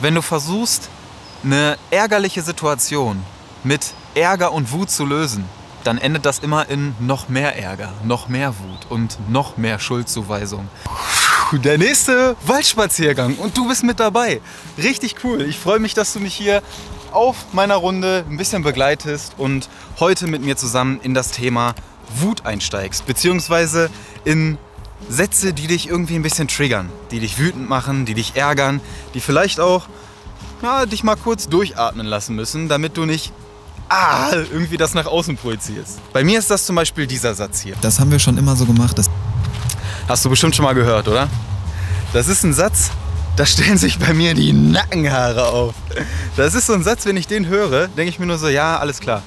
Wenn du versuchst, eine ärgerliche Situation mit Ärger und Wut zu lösen, dann endet das immer in noch mehr Ärger, noch mehr Wut und noch mehr Schuldzuweisung. Der nächste Waldspaziergang und du bist mit dabei. Richtig cool. Ich freue mich, dass du mich hier auf meiner Runde ein bisschen begleitest und heute mit mir zusammen in das Thema Wut einsteigst, beziehungsweise in Sätze, die dich irgendwie ein bisschen triggern, die dich wütend machen, die dich ärgern, die vielleicht auch dich mal kurz durchatmen lassen müssen, damit du nicht irgendwie das nach außen projizierst. Bei mir ist das zum Beispiel dieser Satz hier. Das haben wir schon immer so gemacht. Das hast du bestimmt schon mal gehört, oder? Das ist ein Satz, da stellen sich bei mir die Nackenhaare auf. Das ist so ein Satz, wenn ich den höre, denke ich mir nur so, ja, alles klar.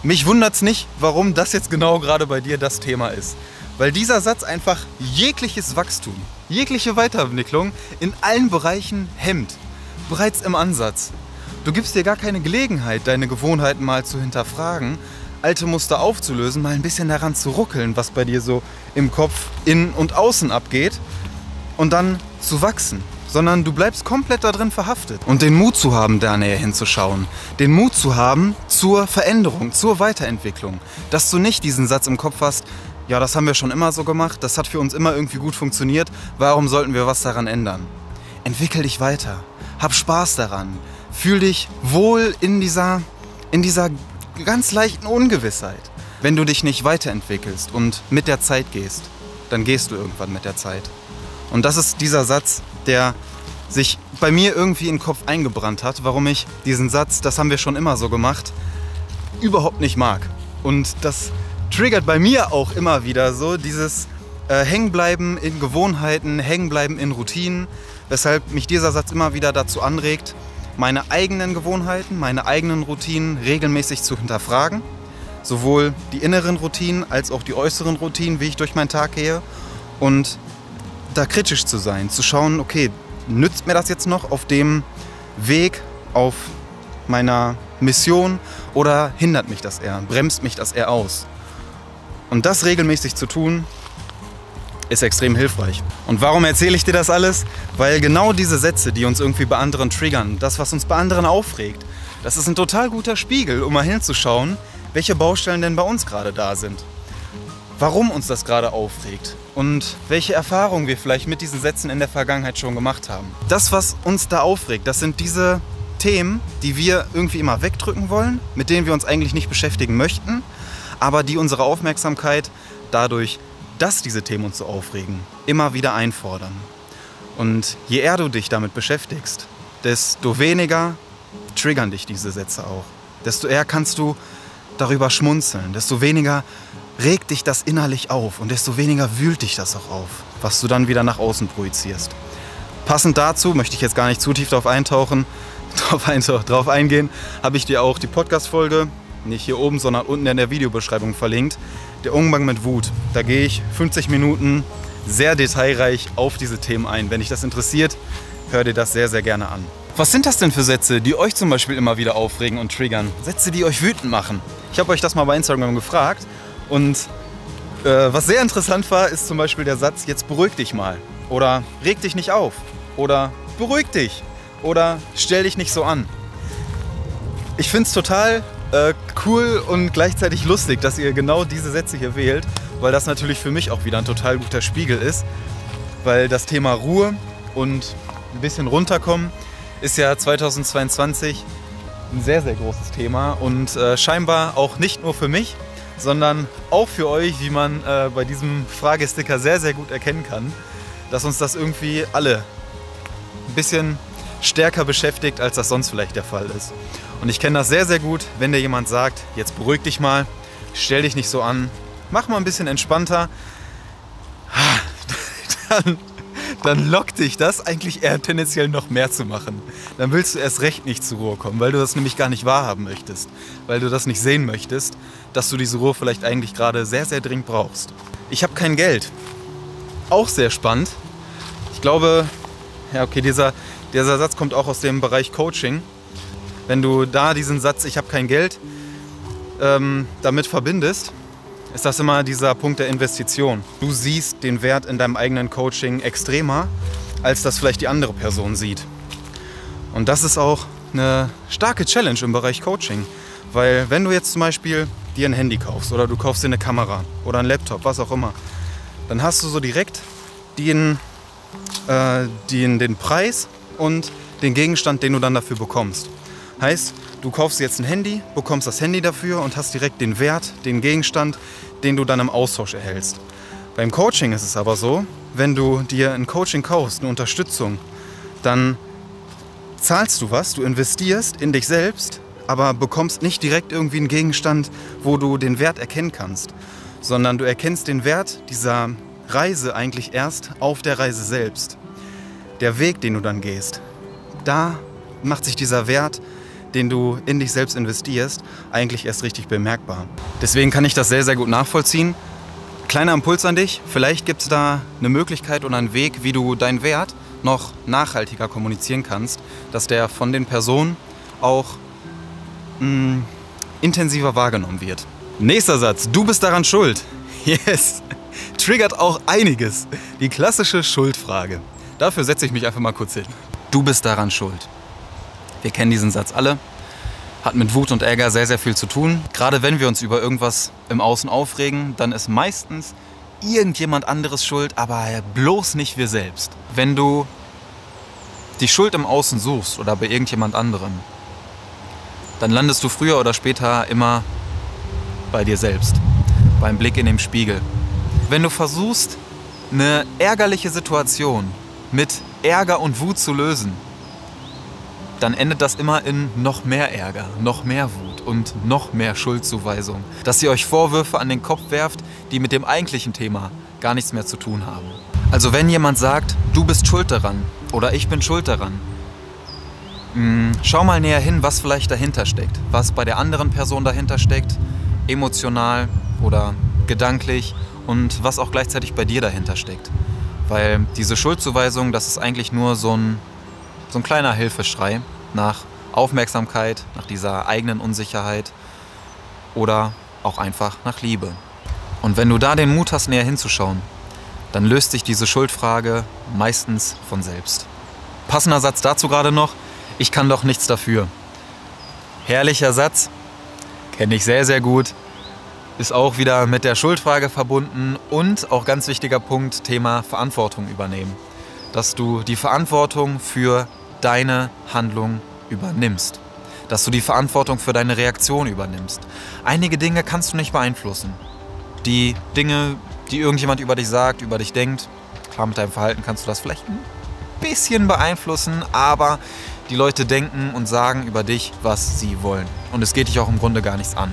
Mich wundert's nicht, warum das jetzt genau gerade bei dir das Thema ist. Weil dieser Satz einfach jegliches Wachstum, jegliche Weiterentwicklung in allen Bereichen hemmt. Bereits im Ansatz. Du gibst dir gar keine Gelegenheit, deine Gewohnheiten mal zu hinterfragen, alte Muster aufzulösen, mal ein bisschen daran zu ruckeln, was bei dir so im Kopf innen und außen abgeht und dann zu wachsen. Sondern du bleibst komplett da drin verhaftet. Und den Mut zu haben, da näher hinzuschauen. Den Mut zu haben zur Veränderung, zur Weiterentwicklung. Dass du nicht diesen Satz im Kopf hast, ja, das haben wir schon immer so gemacht, das hat für uns immer irgendwie gut funktioniert, warum sollten wir was daran ändern? Entwickel dich weiter, hab Spaß daran, fühl dich wohl in dieser ganz leichten Ungewissheit. Wenn du dich nicht weiterentwickelst und mit der Zeit gehst, dann gehst du irgendwann mit der Zeit. Und das ist dieser Satz, der sich bei mir irgendwie in den Kopf eingebrannt hat, warum ich diesen Satz, das haben wir schon immer so gemacht, überhaupt nicht mag. Und das triggert bei mir auch immer wieder so dieses Hängenbleiben in Gewohnheiten, Hängenbleiben in Routinen, weshalb mich dieser Satz immer wieder dazu anregt, meine eigenen Gewohnheiten, meine eigenen Routinen regelmäßig zu hinterfragen. Sowohl die inneren Routinen als auch die äußeren Routinen, wie ich durch meinen Tag gehe. Und da kritisch zu sein, zu schauen, okay, nützt mir das jetzt noch auf dem Weg, auf meiner Mission oder hindert mich das eher, bremst mich das eher aus? Und das regelmäßig zu tun, ist extrem hilfreich. Und warum erzähle ich dir das alles? Weil genau diese Sätze, die uns irgendwie bei anderen triggern, das, was uns bei anderen aufregt, das ist ein total guter Spiegel, um mal hinzuschauen, welche Baustellen denn bei uns gerade da sind. Warum uns das gerade aufregt und welche Erfahrungen wir vielleicht mit diesen Sätzen in der Vergangenheit schon gemacht haben. Das, was uns da aufregt, das sind diese Themen, die wir irgendwie immer wegdrücken wollen, mit denen wir uns eigentlich nicht beschäftigen möchten, aber die unsere Aufmerksamkeit dadurch, dass diese Themen uns so aufregen, immer wieder einfordern. Und je eher du dich damit beschäftigst, desto weniger triggern dich diese Sätze auch. Desto eher kannst du darüber schmunzeln, desto weniger regt dich das innerlich auf und desto weniger wühlt dich das auch auf, was du dann wieder nach außen projizierst. Passend dazu, möchte ich jetzt gar nicht zu tief drauf eingehen, habe ich dir auch die Podcast-Folge, nicht hier oben, sondern unten in der Videobeschreibung verlinkt, der Umgang mit Wut. Da gehe ich 50 Minuten sehr detailreich auf diese Themen ein. Wenn dich das interessiert, hör dir das sehr, sehr gerne an. Was sind das denn für Sätze, die euch zum Beispiel immer wieder aufregen und triggern? Sätze, die euch wütend machen? Ich habe euch das mal bei Instagram gefragt und was sehr interessant war, ist zum Beispiel der Satz, jetzt beruhig dich mal. Oder reg dich nicht auf. Oder beruhig dich. Oder stell dich nicht so an. Ich finde es total cool und gleichzeitig lustig, dass ihr genau diese Sätze hier wählt, weil das natürlich für mich auch wieder ein total guter Spiegel ist, weil das Thema Ruhe und ein bisschen runterkommen ist ja 2022 ein sehr, sehr großes Thema und scheinbar auch nicht nur für mich, sondern auch für euch, wie man bei diesem Fragesticker sehr, sehr gut erkennen kann, dass uns das irgendwie alle ein bisschen stärker beschäftigt, als das sonst vielleicht der Fall ist. Und ich kenne das sehr, sehr gut, wenn dir jemand sagt, jetzt beruhig dich mal, stell dich nicht so an, mach mal ein bisschen entspannter, dann lockt dich das eigentlich eher tendenziell noch mehr zu machen. Dann willst du erst recht nicht zur Ruhe kommen, weil du das nämlich gar nicht wahrhaben möchtest, weil du das nicht sehen möchtest, dass du diese Ruhe vielleicht eigentlich gerade sehr, sehr dringend brauchst. Ich habe kein Geld. Auch sehr spannend. Ich glaube, ja okay, dieser Satz kommt auch aus dem Bereich Coaching. Wenn du da diesen Satz, ich habe kein Geld, damit verbindest, ist das immer dieser Punkt der Investition. Du siehst den Wert in deinem eigenen Coaching extremer, als das vielleicht die andere Person sieht. Und das ist auch eine starke Challenge im Bereich Coaching. Weil wenn du jetzt zum Beispiel dir ein Handy kaufst oder du kaufst dir eine Kamera oder einen Laptop, was auch immer, dann hast du so direkt den Preis und den Gegenstand, den du dann dafür bekommst. Heißt, du kaufst jetzt ein Handy, bekommst das Handy dafür und hast direkt den Wert, den Gegenstand, den du dann im Austausch erhältst. Beim Coaching ist es aber so, wenn du dir ein Coaching kaufst, eine Unterstützung, dann zahlst du was, du investierst in dich selbst, aber bekommst nicht direkt irgendwie einen Gegenstand, wo du den Wert erkennen kannst, sondern du erkennst den Wert dieser Reise eigentlich erst auf der Reise selbst. Der Weg, den du dann gehst, da macht sich dieser Wert, den du in dich selbst investierst, eigentlich erst richtig bemerkbar. Deswegen kann ich das sehr, sehr gut nachvollziehen. Kleiner Impuls an dich, vielleicht gibt es da eine Möglichkeit oder einen Weg, wie du deinen Wert noch nachhaltiger kommunizieren kannst, dass der von den Personen auch intensiver wahrgenommen wird. Nächster Satz, du bist daran schuld. Yes, triggert auch einiges. Die klassische Schuldfrage. Dafür setze ich mich einfach mal kurz hin. Du bist daran schuld. Wir kennen diesen Satz alle. Hat mit Wut und Ärger sehr, sehr viel zu tun. Gerade wenn wir uns über irgendwas im Außen aufregen, dann ist meistens irgendjemand anderes schuld, aber bloß nicht wir selbst. Wenn du die Schuld im Außen suchst oder bei irgendjemand anderem, dann landest du früher oder später immer bei dir selbst, beim Blick in den Spiegel. Wenn du versuchst, eine ärgerliche Situation mit Ärger und Wut zu lösen, dann endet das immer in noch mehr Ärger, noch mehr Wut und noch mehr Schuldzuweisung. Dass ihr euch Vorwürfe an den Kopf werft, die mit dem eigentlichen Thema gar nichts mehr zu tun haben. Also wenn jemand sagt, du bist schuld daran oder ich bin schuld daran, schau mal näher hin, was vielleicht dahinter steckt. Was bei der anderen Person dahinter steckt, emotional oder gedanklich und was auch gleichzeitig bei dir dahinter steckt. Weil diese Schuldzuweisung, das ist eigentlich nur so ein kleiner Hilfeschrei nach Aufmerksamkeit, nach dieser eigenen Unsicherheit oder auch einfach nach Liebe. Und wenn du da den Mut hast, näher hinzuschauen, dann löst sich diese Schuldfrage meistens von selbst. Passender Satz dazu gerade noch, ich kann doch nichts dafür. Herrlicher Satz, kenne ich sehr, sehr gut, ist auch wieder mit der Schuldfrage verbunden und auch ganz wichtiger Punkt, Thema Verantwortung übernehmen. Dass du die Verantwortung für deine Handlung übernimmst. Dass du die Verantwortung für deine Reaktion übernimmst. Einige Dinge kannst du nicht beeinflussen. Die Dinge, die irgendjemand über dich sagt, über dich denkt, klar, mit deinem Verhalten kannst du das vielleicht ein bisschen beeinflussen, aber die Leute denken und sagen über dich, was sie wollen. Und es geht dich auch im Grunde gar nichts an.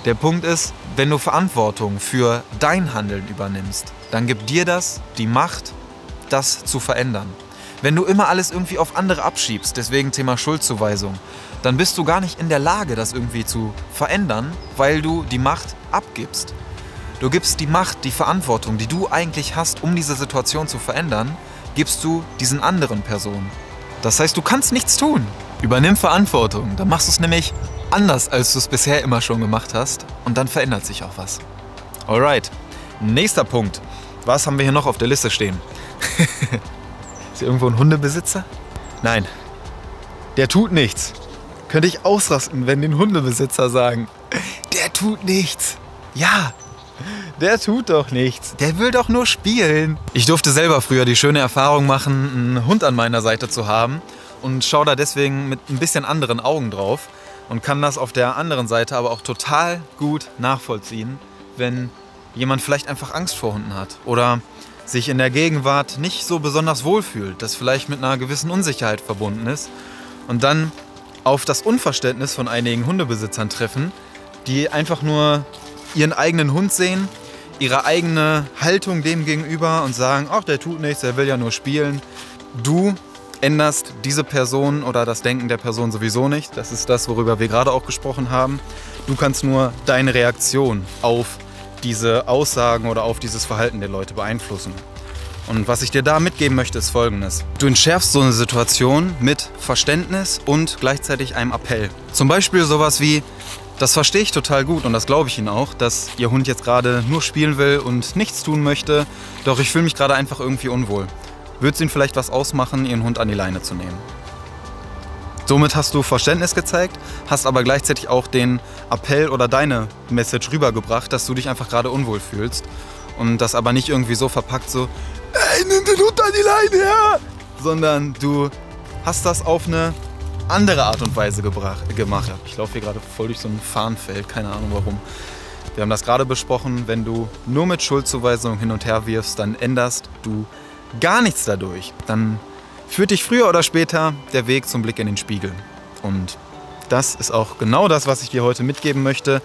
Der Punkt ist, wenn du Verantwortung für dein Handeln übernimmst, dann gibt dir das die Macht, das zu verändern. Wenn du immer alles irgendwie auf andere abschiebst, deswegen Thema Schuldzuweisung, dann bist du gar nicht in der Lage, das irgendwie zu verändern, weil du die Macht abgibst. Du gibst die Macht, die Verantwortung, die du eigentlich hast, um diese Situation zu verändern, gibst du diesen anderen Personen. Das heißt, du kannst nichts tun. Übernimm Verantwortung, dann machst du es nämlich anders, als du es bisher immer schon gemacht hast und dann verändert sich auch was. Alright, nächster Punkt. Was haben wir hier noch auf der Liste stehen? Ist hier irgendwo ein Hundebesitzer? Nein, der tut nichts. Könnte ich ausrasten, wenn den Hundebesitzer sagen, der tut nichts. Ja, der tut doch nichts. Der will doch nur spielen. Ich durfte selber früher die schöne Erfahrung machen, einen Hund an meiner Seite zu haben und schaue da deswegen mit ein bisschen anderen Augen drauf und kann das auf der anderen Seite aber auch total gut nachvollziehen, wenn jemand vielleicht einfach Angst vor Hunden hat oder sich in der Gegenwart nicht so besonders wohlfühlt, das vielleicht mit einer gewissen Unsicherheit verbunden ist und dann auf das Unverständnis von einigen Hundebesitzern treffen, die einfach nur ihren eigenen Hund sehen, ihre eigene Haltung dem gegenüber und sagen, ach, der tut nichts, der will ja nur spielen. Du änderst diese Person oder das Denken der Person sowieso nicht. Das ist das, worüber wir gerade auch gesprochen haben. Du kannst nur deine Reaktion auf diese Aussagen oder auf dieses Verhalten der Leute beeinflussen. Und was ich dir da mitgeben möchte, ist Folgendes. Du entschärfst so eine Situation mit Verständnis und gleichzeitig einem Appell. Zum Beispiel sowas wie, das verstehe ich total gut und das glaube ich Ihnen auch, dass Ihr Hund jetzt gerade nur spielen will und nichts tun möchte, doch ich fühle mich gerade einfach irgendwie unwohl. Würde es Ihnen vielleicht was ausmachen, Ihren Hund an die Leine zu nehmen? Somit hast du Verständnis gezeigt, hast aber gleichzeitig auch den Appell oder deine Message rübergebracht, dass du dich einfach gerade unwohl fühlst. Und das aber nicht irgendwie so verpackt, so, ey, nimm den Hund an die Leine her! Sondern du hast das auf eine andere Art und Weise gemacht. Ich laufe hier gerade voll durch so ein Farnfeld, keine Ahnung warum. Wir haben das gerade besprochen, wenn du nur mit Schuldzuweisungen hin und her wirfst, dann änderst du gar nichts dadurch. Dann führt dich früher oder später der Weg zum Blick in den Spiegel. Und das ist auch genau das, was ich dir heute mitgeben möchte.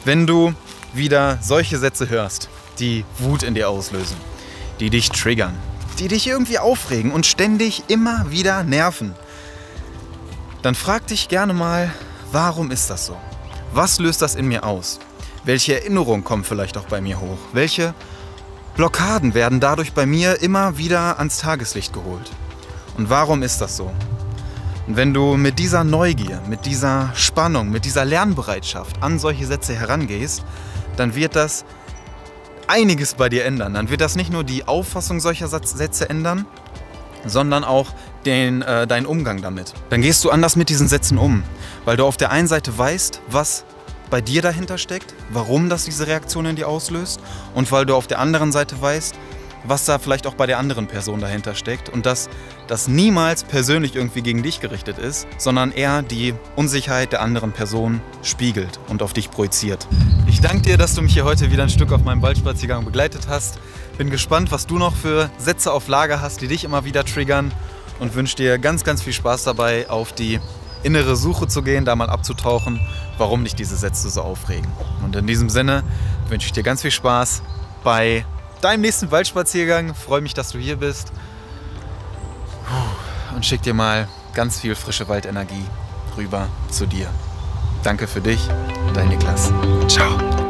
Wenn du wieder solche Sätze hörst, die Wut in dir auslösen, die dich triggern, die dich irgendwie aufregen und ständig immer wieder nerven, dann frag dich gerne mal, warum ist das so? Was löst das in mir aus? Welche Erinnerungen kommen vielleicht auch bei mir hoch? Welche Blockaden werden dadurch bei mir immer wieder ans Tageslicht geholt? Und warum ist das so? Und wenn du mit dieser Neugier, mit dieser Spannung, mit dieser Lernbereitschaft an solche Sätze herangehst, dann wird das einiges bei dir ändern. Dann wird das nicht nur die Auffassung solcher Sätze ändern, sondern auch deinen Umgang damit. Dann gehst du anders mit diesen Sätzen um, weil du auf der einen Seite weißt, was bei dir dahinter steckt, warum das diese Reaktion in dir auslöst, und weil du auf der anderen Seite weißt, was da vielleicht auch bei der anderen Person dahinter steckt und dass das niemals persönlich irgendwie gegen dich gerichtet ist, sondern eher die Unsicherheit der anderen Person spiegelt und auf dich projiziert. Ich danke dir, dass du mich hier heute wieder ein Stück auf meinem Waldspaziergang begleitet hast. Bin gespannt, was du noch für Sätze auf Lager hast, die dich immer wieder triggern, und wünsche dir ganz, ganz viel Spaß dabei, auf die innere Suche zu gehen, da mal abzutauchen, warum dich diese Sätze so aufregen. Und in diesem Sinne wünsche ich dir ganz viel Spaß bei deinem nächsten Waldspaziergang. Freue mich, dass du hier bist. Und schick dir mal ganz viel frische Waldenergie rüber zu dir. Danke für dich, dein Niklas. Ciao.